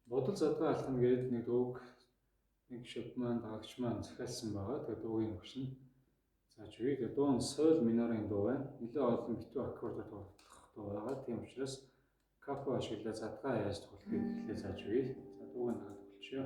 Бодол задгаа алхна гээд нэг дууг нэг шид маань дагагч маань захиалсан байгаа. Тэгээд дуугийн өгш нь зааж үгүй. Тэгээд дуу нь соль минорын дуу байна. Нэлээд олон битүү аккордоор тоглох дуу байгаа. Тийм учраас капо ашиглаад задгаа яаж тоглохыг эхлээд зааж үгүй. За дууг нь хаад болчихё.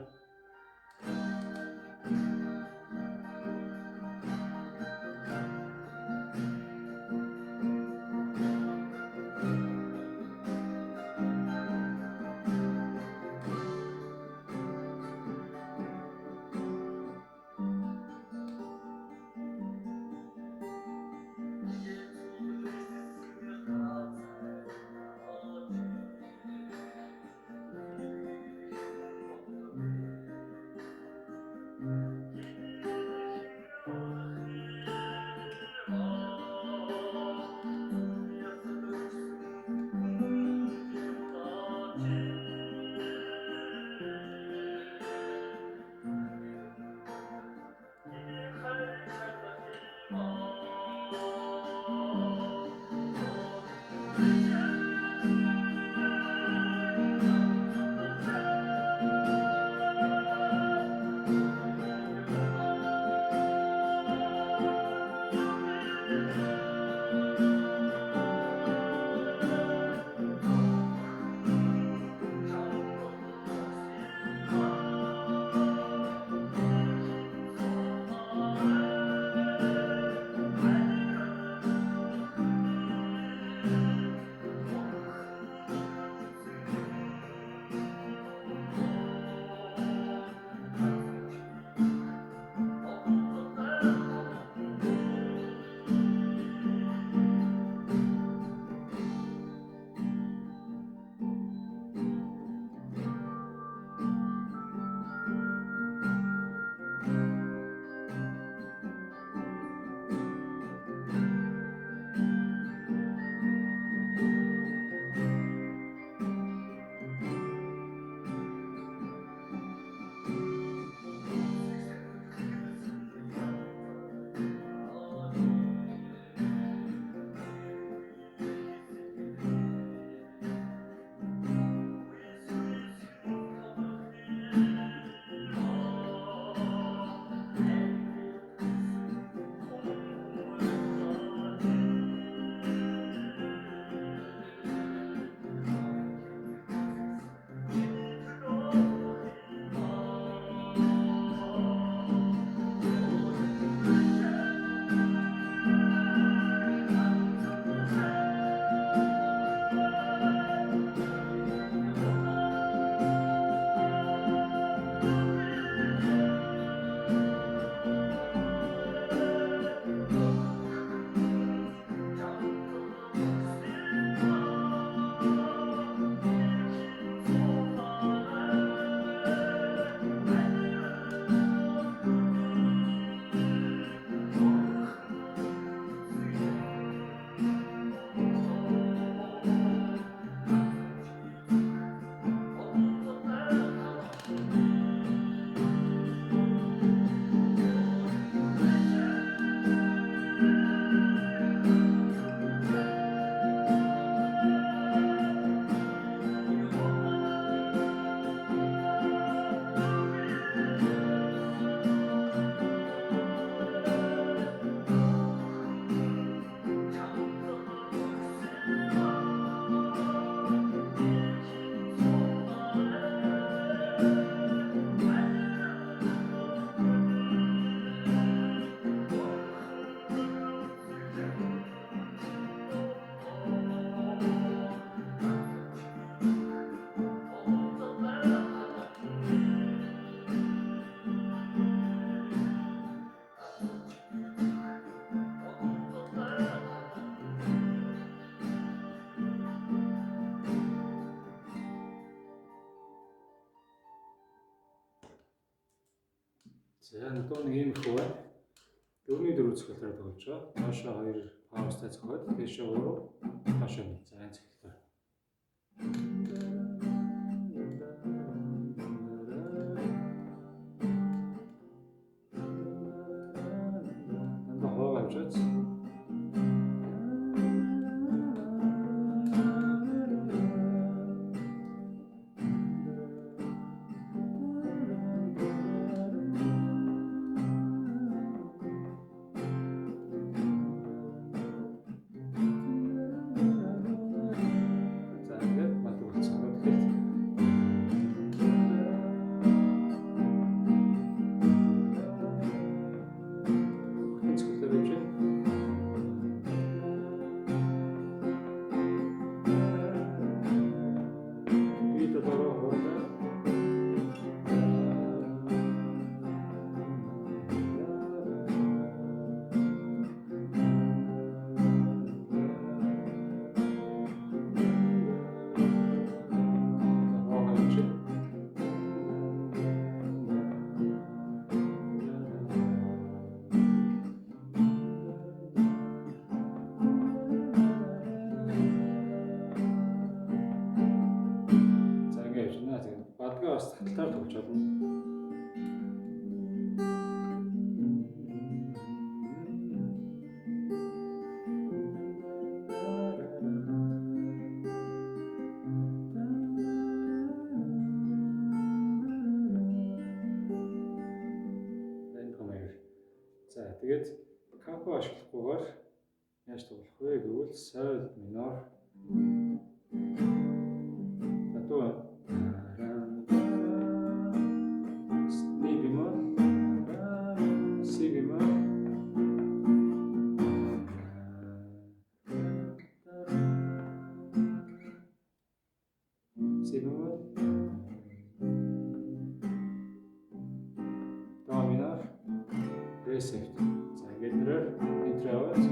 За надад нэг юм их байна. 4-4 цохилоор тоглож байгаа. Доошоо 2 паузтай зохиод, дээшээ 3, доошоо 1. За энэ цохилоор. Дандаа хоог авчаач. тэгээ бас таталтаар тоглож болно. За тэгээд капо ашиглахгүйгээр яаж тоглох вэ гэвэл соль минор одоо ми бемоль си бемоль си бемоль до минор ре сефт. За гэндрээр интровert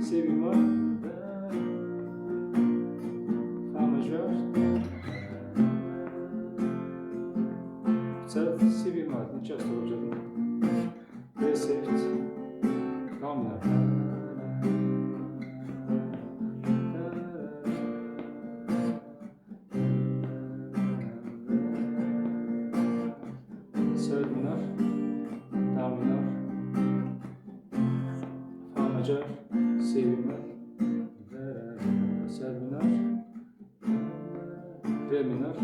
си бемоль фа мажор си бемоль не часто уделяю ре сефт до минор соль минор до минор фа мажор си бемоль соль минор ре минор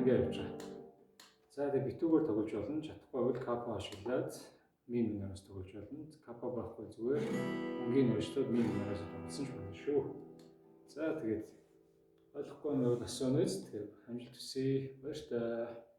ингээд явж байгаа. За тэгээ битүүгээр тоглож болно. Чадахгүй бол капо ашиглаад ми минороос тоглож болно. Капо байхгүй зүгээр өнгийн өршөлтөд ми минороос тоглосон ч болно шүү. За тэгээд ойлгохгүй нь бол асууна үст. Тэгээд амжилт хүсье. Баярлалаа.